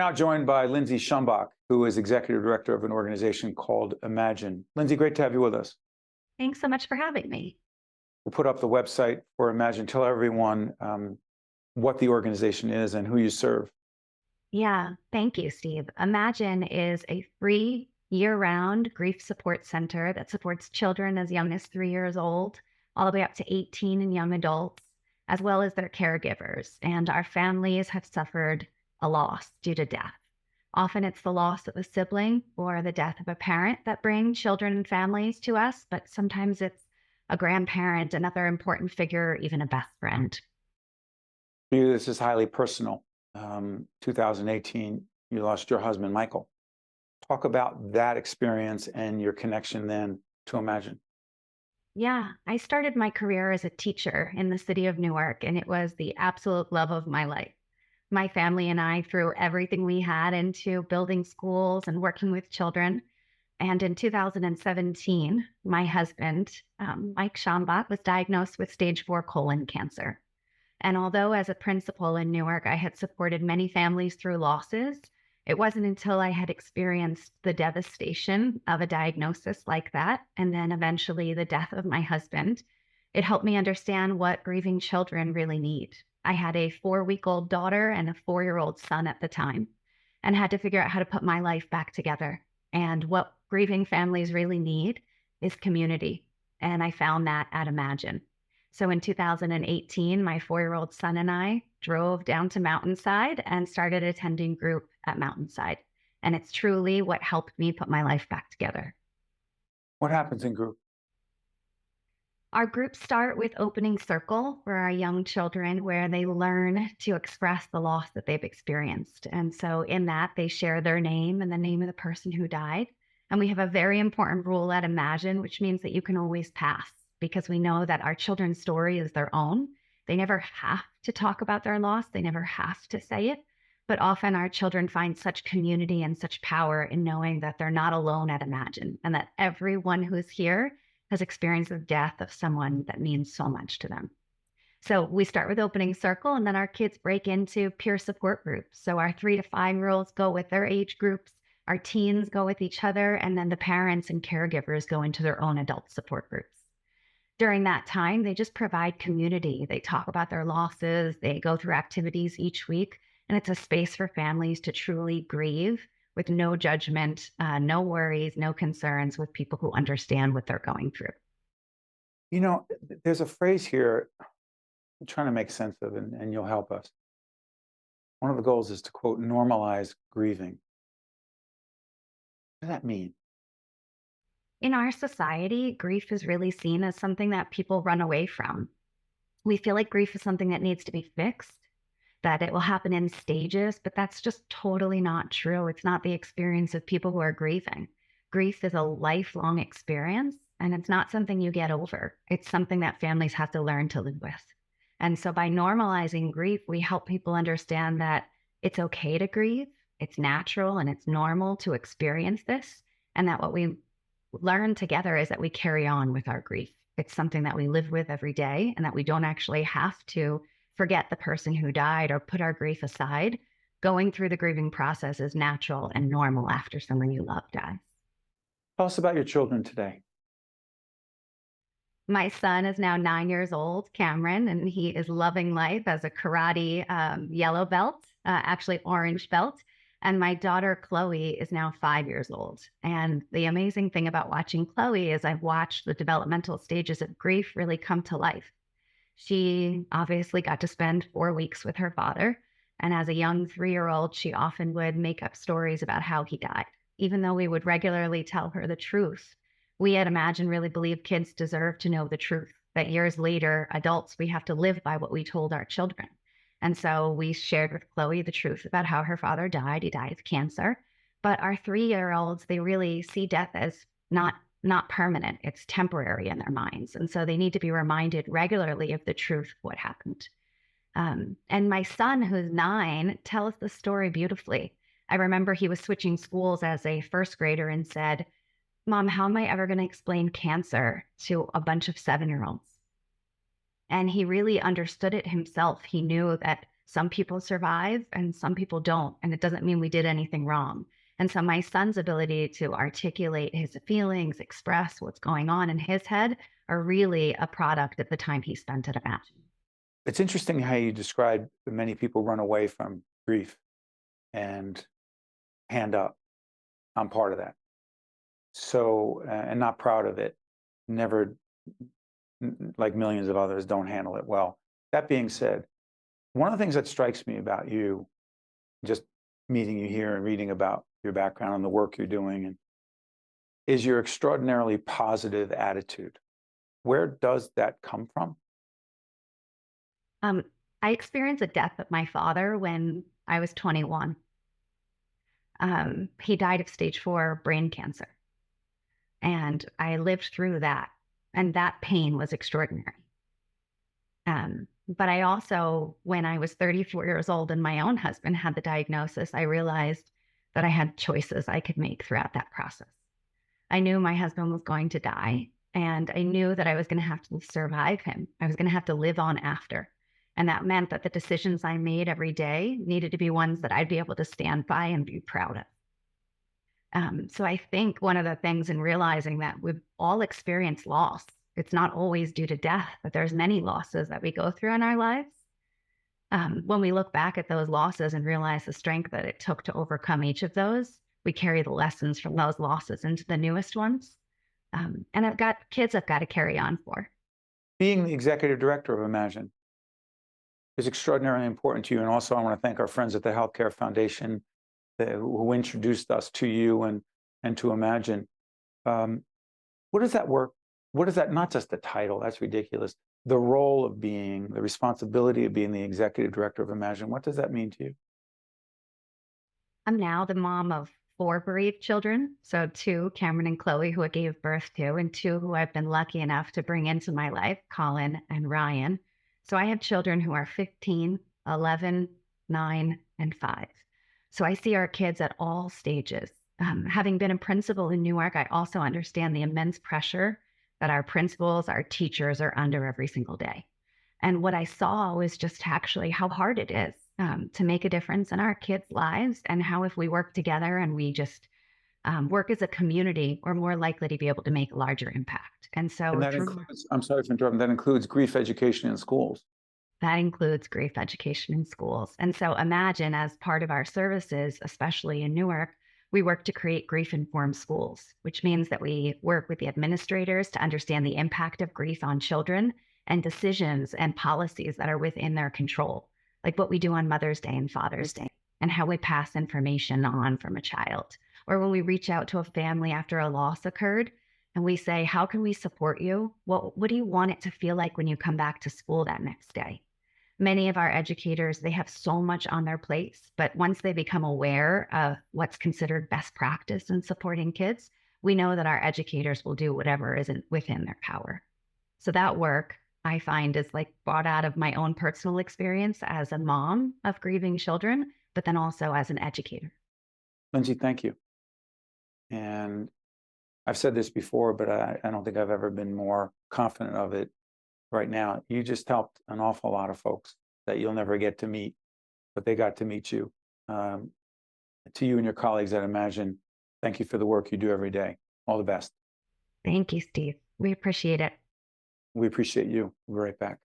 We're now joined by Lindsay Schambach, who is executive director of an organization called Imagine. Lindsay, great to have you with us. Thanks so much for having me. We'll put up the website for Imagine. Tell everyone what the organization is and who you serve. Yeah, thank you, Steve. Imagine is a free year-round grief support center that supports children as young as 3 years old, all the way up to 18 and young adults, as well as their caregivers. And our families have suffered a loss due to death. Often it's the loss of a sibling or the death of a parent that bring children and families to us, but sometimes it's a grandparent, another important figure, even a best friend. For you, this is highly personal. 2018, you lost your husband, Michael. Talk about that experience and your connection then to Imagine. Yeah, I started my career as a teacher in the city of Newark, and it was the absolute love of my life. My family and I threw everything we had into building schools and working with children. And in 2017, my husband, Mike Schambach, was diagnosed with stage 4 colon cancer. And although as a principal in Newark, I had supported many families through losses, it wasn't until I had experienced the devastation of a diagnosis like that, and then eventually the death of my husband, it helped me understand what grieving children really need. I had a 4-week-old daughter and a 4-year-old son at the time, and had to figure out how to put my life back together. And what grieving families really need is community. And I found that at Imagine. So in 2018, my 4-year-old son and I drove down to Mountainside and started attending group at Mountainside. And it's truly what helped me put my life back together. What happens in group? Our groups start with opening circle for our young children, where they learn to express the loss that they've experienced. And so in that, they share their name and the name of the person who died. And we have a very important rule at Imagine, which means that you can always pass, because we know that our children's story is their own. They never have to talk about their loss. They never have to say it. But often our children find such community and such power in knowing that they're not alone at Imagine, and that everyone who's here has experienced the death of someone that means so much to them. So we start with opening circle, and then our kids break into peer support groups. So our 3 to 5-year-olds go with their age groups, our teens go with each other, and then the parents and caregivers go into their own adult support groups. During that time, they just provide community. They talk about their losses. They go through activities each week. And it's a space for families to truly grieve with no judgment, no worries, no concerns, with people who understand what they're going through. You know, there's a phrase here I'm trying to make sense of, and you'll help us. One of the goals is to, quote, normalize grieving. What does that mean? In our society, grief is really seen as something that people run away from. We feel like grief is something that needs to be fixed, that it will happen in stages, but that's just totally not true. It's not the experience of people who are grieving. Grief is a lifelong experience, and it's not something you get over. It's something that families have to learn to live with. And so by normalizing grief, we help people understand that it's okay to grieve, it's natural and it's normal to experience this, and that what we learn together is that we carry on with our grief. It's something that we live with every day, and that we don't actually have to forget the person who died or put our grief aside. Going through the grieving process is natural and normal after someone you love dies. Tell us about your children today. My son is now 9 years old, Cameron, and he is loving life as a karate yellow belt, actually orange belt. And my daughter, Chloe, is now 5 years old. And the amazing thing about watching Chloe is I've watched the developmental stages of grief really come to life. She obviously got to spend 4 weeks with her father. And as a young 3-year-old, she often would make up stories about how he died, even though we would regularly tell her the truth. We at Imagine really believe kids deserve to know the truth, that years later, adults, we have to live by what we told our children. And so we shared with Chloe the truth about how her father died. He died of cancer. But our 3-year-olds, they really see death as not permanent. It's temporary in their minds. And so they need to be reminded regularly of the truth of what happened. And my son, who's 9, tells the story beautifully. I remember he was switching schools as a first grader and said, "Mom, how am I ever going to explain cancer to a bunch of 7-year-olds?" And he really understood it himself. He knew that Some people survive and some people don't. And it doesn't mean we did anything wrong. And so my son's ability to articulate his feelings, express what's going on in his head are really a product of the time he spent at Imagine. It's interesting how you describe many people run away from grief and hand up. I'm part of that. So, and not proud of it. Never, like millions of others, don't handle it well. That being said, one of the things that strikes me about you, just meeting you here and reading about your background and the work you're doing, and is your extraordinarily positive attitude. Where does that come from? Um, I experienced the death of my father when I was 21. He died of stage 4 brain cancer. And I lived through that. And that pain was extraordinary. But I also, when I was 34 years old and my own husband had the diagnosis, I realized that I had choices I could make throughout that process. I knew my husband was going to die, and I knew that I was going to have to survive him. I was going to have to live on after. And that meant that the decisions I made every day needed to be ones that I'd be able to stand by and be proud of. So I think one of the things in realizing that we've all experienced loss, it's not always due to death, but there's many losses that we go through in our lives. When we look back at those losses and realize the strength that it took to overcome each of those, we carry the lessons from those losses into the newest ones. And I've got kids I've got to carry on for. Being the executive director of Imagine is extraordinarily important to you. And also, I want to thank our friends at the Healthcare Foundation who introduced us to you and to Imagine. What does that work? What is that? Not just the title, that's ridiculous. The role of being, the responsibility of being the executive director of Imagine, what does that mean to you? I'm now the mom of 4 bereaved children. So 2, Cameron and Chloe, who I gave birth to, and 2 who I've been lucky enough to bring into my life, Colin and Ryan. So I have children who are 15, 11, 9, and 5. So I see our kids at all stages. Having been a principal in Newark, I also understand the immense pressure that our principals, our teachers are under every single day. And what I saw was just actually how hard it is to make a difference in our kids' lives, and how if we work together and we just work as a community, we're more likely to be able to make a larger impact. And so And that includes, I'm sorry for interrupting, that includes grief education in schools. that includes grief education in schools. And so Imagine, as part of our services, especially in Newark, we work to create grief-informed schools, which means that we work with the administrators to understand the impact of grief on children and decisions and policies that are within their control, like what we do on Mother's Day and Father's Day, and how we pass information on from a child. Or when we reach out to a family after a loss occurred, and we say, how can we support you? What do you want it to feel like when you come back to school that next day? Many of our educators, they have so much on their plates, but once they become aware of what's considered best practice in supporting kids, we know that our educators will do whatever is within their power. So that work, I find, is like brought out of my own personal experience as a mom of grieving children, but then also as an educator. Lindsay, thank you. And I've said this before, but I don't think I've ever been more confident of it right now. You just helped an awful lot of folks that you'll never get to meet, but they got to meet you. To you and your colleagues at Imagine, thank you for the work you do every day. All the best. Thank you, Steve. We appreciate it. We appreciate you. We'll be right back.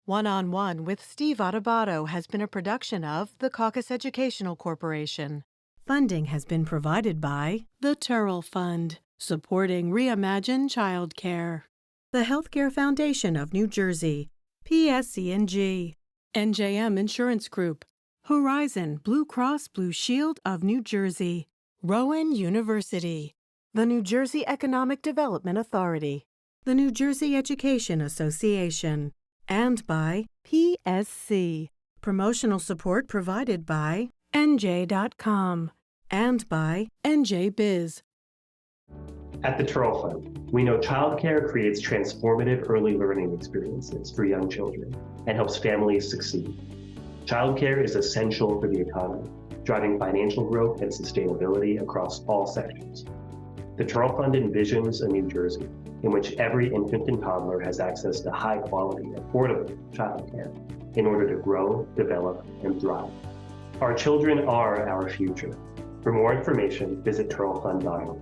One-on-One with Steve Adubato has been a production of the Caucus Educational Corporation. Funding has been provided by the Turrell Fund, supporting Reimagine Childcare. The Healthcare Foundation of New Jersey, PSC&G, NJM Insurance Group, Horizon Blue Cross Blue Shield of New Jersey, Rowan University, the New Jersey Economic Development Authority, the New Jersey Education Association, and by PSC. Promotional support provided by NJ.com and by NJ Biz. At the Turrell Fund, we know childcare creates transformative early learning experiences for young children and helps families succeed. Childcare is essential for the economy, driving financial growth and sustainability across all sectors. The Turl Fund envisions a New Jersey in which every infant and toddler has access to high-quality, affordable childcare in order to grow, develop, and thrive. Our children are our future. For more information, visit turlfund.org.